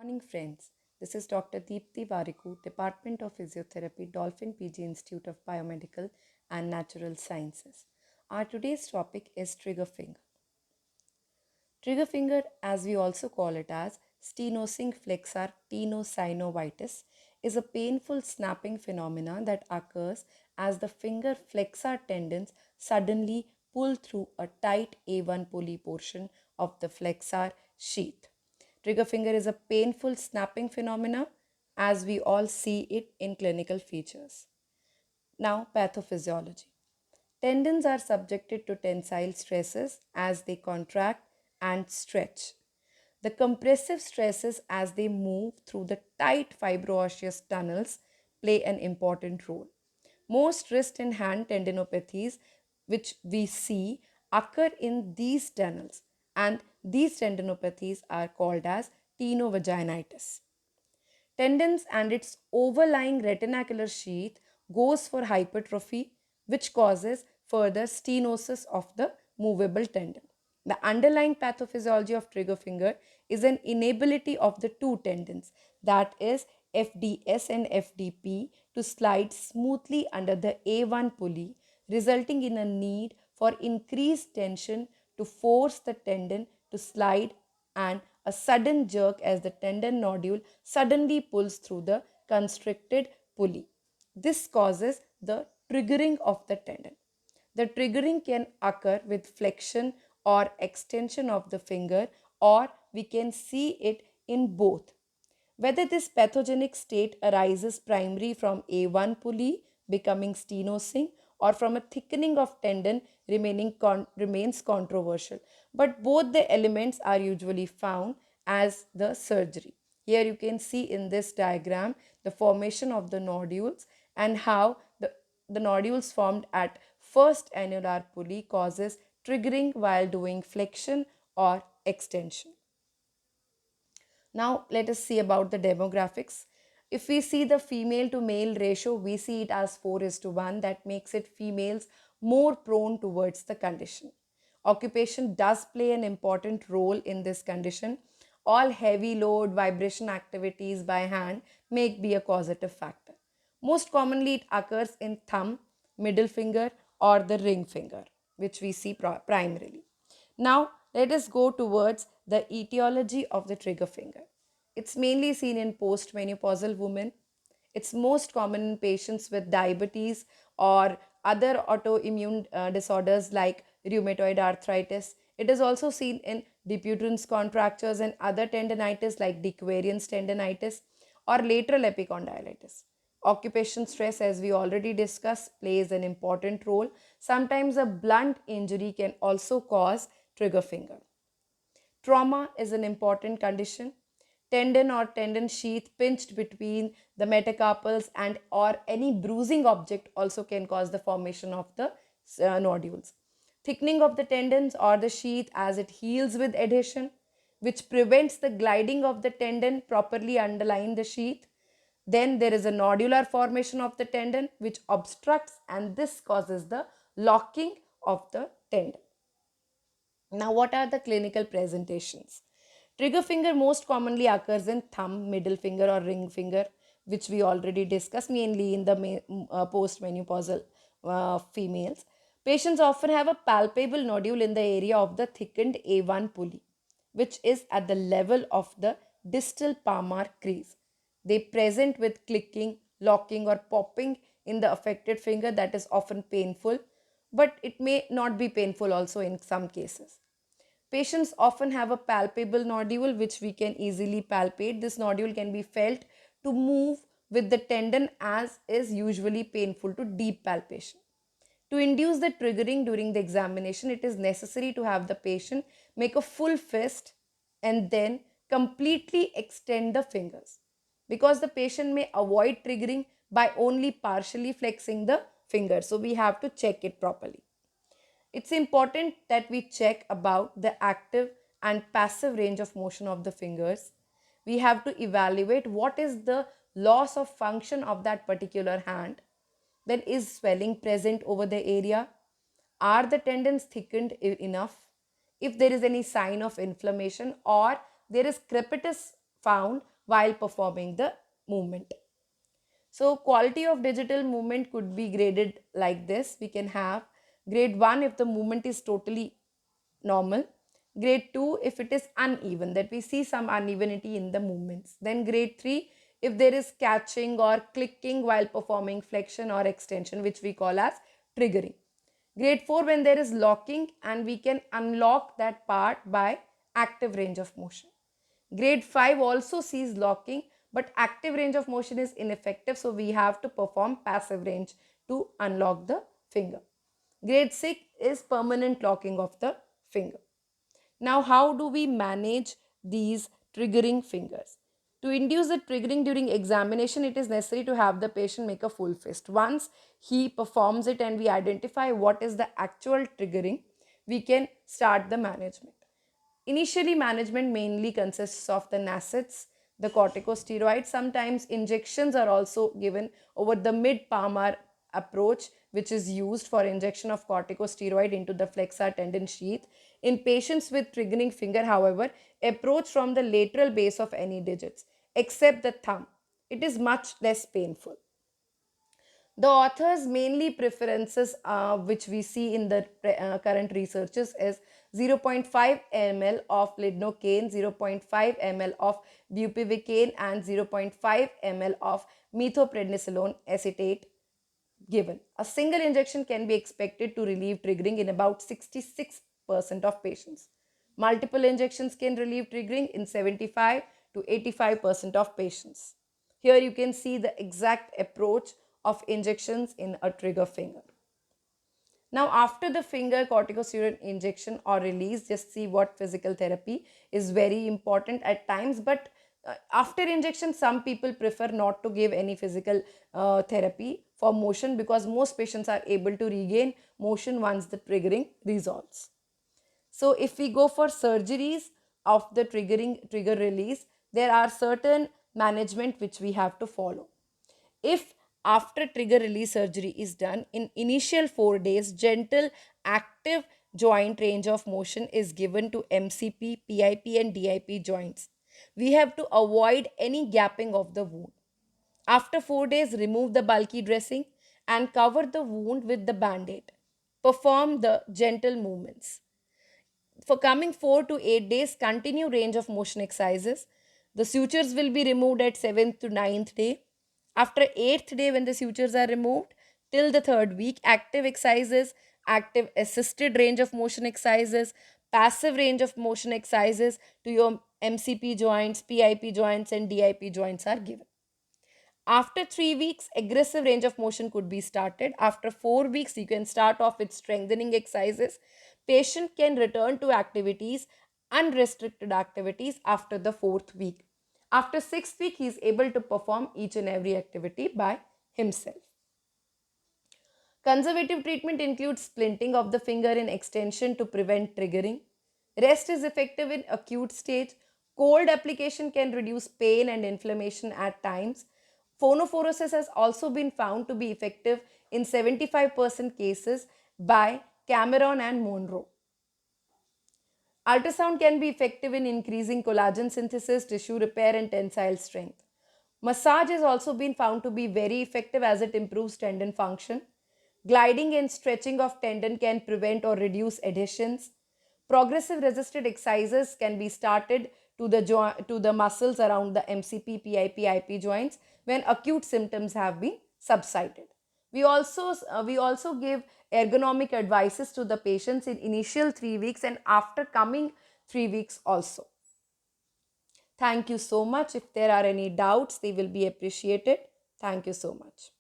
Morning, friends. This is Dr. Deepthi Variku, Department of Physiotherapy, Dolphin PG Institute of Biomedical and Natural Sciences. Our today's topic is trigger finger. Trigger finger, as we also call it as stenosing flexor tenosynovitis, is a painful snapping phenomenon that occurs as the finger flexor tendons suddenly pull through a tight A1 pulley portion of the flexor sheath. Trigger finger is a painful snapping phenomena as we all see it in clinical features. Now, pathophysiology. Tendons are subjected to tensile stresses as they contract and stretch. The compressive stresses as they move through the tight fibroosseous tunnels play an important role. Most wrist and hand tendinopathies, which we see, occur in these tunnels, and these tendinopathies are called as tenovaginitis. Tendons and its overlying retinacular sheath goes for hypertrophy, which causes further stenosis of the movable tendon. The underlying pathophysiology of trigger finger is an inability of the two tendons, that is FDS and FDP, to slide smoothly under the A1 pulley, resulting in a need for increased tension to force the tendon to slide and a sudden jerk as the tendon nodule suddenly pulls through the constricted pulley. This causes the triggering of the tendon. The triggering can occur with flexion or extension of the finger, or we can see it in both. Whether this pathogenic state arises primarily from A1 pulley becoming stenosing or from a thickening of tendon remains controversial. But both the elements are usually found as the surgery. Here you can see in this diagram the formation of the nodules and how the nodules formed at first annular pulley causes triggering while doing flexion or extension. Now let us see about the demographics. If we see the female to male ratio, we see it as 4 is to 1. That makes it females more prone towards the condition. Occupation does play an important role in this condition. All heavy load vibration activities by hand may be a causative factor. Most commonly, it occurs in thumb, middle finger, or the ring finger, which we see primarily. Now, let us go towards the etiology of the trigger finger. It's mainly seen in postmenopausal women. It's most common in patients with diabetes or other autoimmune disorders like rheumatoid arthritis. It is also seen in Dupuytren's contractures and other tendinitis like de Quervain's tendinitis or lateral epicondylitis. Occupation stress, as we already discussed, plays an important role. Sometimes a blunt injury can also cause trigger finger. Trauma is an important condition. Tendon or tendon sheath pinched between the metacarpals and or any bruising object also can cause the formation of the nodules. Thickening of the tendons or the sheath as it heals with adhesion, which prevents the gliding of the tendon properly underlying the sheath. Then there is a nodular formation of the tendon which obstructs, and this causes the locking of the tendon. Now, what are the clinical presentations? Trigger finger most commonly occurs in thumb, middle finger, or ring finger, which we already discussed, mainly in the postmenopausal females. Patients often have a palpable nodule in the area of the thickened A1 pulley, which is at the level of the distal palmar crease. They present with clicking, locking, or popping in the affected finger that is often painful, but it may not be painful also in some cases. Patients often have a palpable nodule which we can easily palpate. This nodule can be felt to move with the tendon as is usually painful to deep palpation. To induce the triggering during the examination, it is necessary to have the patient make a full fist and then completely extend the fingers because the patient may avoid triggering by only partially flexing the fingers. So we have to check it properly. It's important that we check about the active and passive range of motion of the fingers. We have to evaluate what is the loss of function of that particular hand. Then, is swelling present over the area? Are the tendons thickened enough? If there is any sign of inflammation or there is crepitus found, while performing the movement. So quality of digital movement could be graded like this. We can have grade 1 if the movement is totally normal, grade 2 if it is uneven, that we see some unevenity in the movements, then grade 3 if there is catching or clicking while performing flexion or extension, which we call as triggering. Grade 4 when there is locking and we can unlock that part by active range of motion. Grade 5 also sees locking, but active range of motion is ineffective, so we have to perform passive range to unlock the finger. Grade 6 is permanent locking of the finger. Now, how do we manage these triggering fingers? To induce the triggering during examination, it is necessary to have the patient make a full fist. Once he performs it and we identify what is the actual triggering, we can start the management. Initially, management mainly consists of the NSAIDs, the corticosteroids. Sometimes injections are also given over the mid-palmar approach, which is used for injection of corticosteroid into the flexor tendon sheath. In patients with triggering finger, however, approach from the lateral base of any digits, except the thumb. It is much less painful. The author's mainly preferences, which we see in the current researches, is 0.5 ml of lidocaine, 0.5 ml of bupivacaine, and 0.5 ml of methylprednisolone acetate given. A single injection can be expected to relieve triggering in about 66% of patients. Multiple injections can relieve triggering in 75 to 85% of patients. Here you can see the exact approach of injections in a trigger finger. Now, after the finger corticosteroid injection or release, just see what physical therapy is very important at times. But after injection, some people prefer not to give any physical therapy for motion, because most patients are able to regain motion once the triggering resolves. So, if we go for surgeries of the trigger release, there are certain management which we have to follow. If after trigger release surgery is done, in initial 4 days, gentle active joint range of motion is given to MCP, PIP and DIP joints. We have to avoid any gapping of the wound. After 4 days, remove the bulky dressing and cover the wound with the band-aid. Perform the gentle movements. For coming 4 to 8 days, continue range of motion exercises. The sutures will be removed at 7th to 9th day. After 8th day, when the sutures are removed, till the 3rd week, active exercises, active assisted range of motion exercises, passive range of motion exercises to your MCP joints, PIP joints and DIP joints are given. After 3 weeks, aggressive range of motion could be started. After 4 weeks, you can start off with strengthening exercises. Patient can return to activities, unrestricted activities after the 4th week. After 6th week, he is able to perform each and every activity by himself. Conservative treatment includes splinting of the finger in extension to prevent triggering. Rest is effective in acute stage. Cold application can reduce pain and inflammation at times. Phonophoresis has also been found to be effective in 75% cases by Cameron and Monroe. Ultrasound can be effective in increasing collagen synthesis, tissue repair, and tensile strength. Massage has also been found to be very effective as it improves tendon function. Gliding and stretching of tendon can prevent or reduce adhesions. Progressive resisted exercises can be started to the muscles around the MCP, PIP, IP joints when acute symptoms have been subsided. We also give ergonomic advices to the patients in initial 3 weeks and after coming 3 weeks also. Thank you so much. If there are any doubts, they will be appreciated. Thank you so much.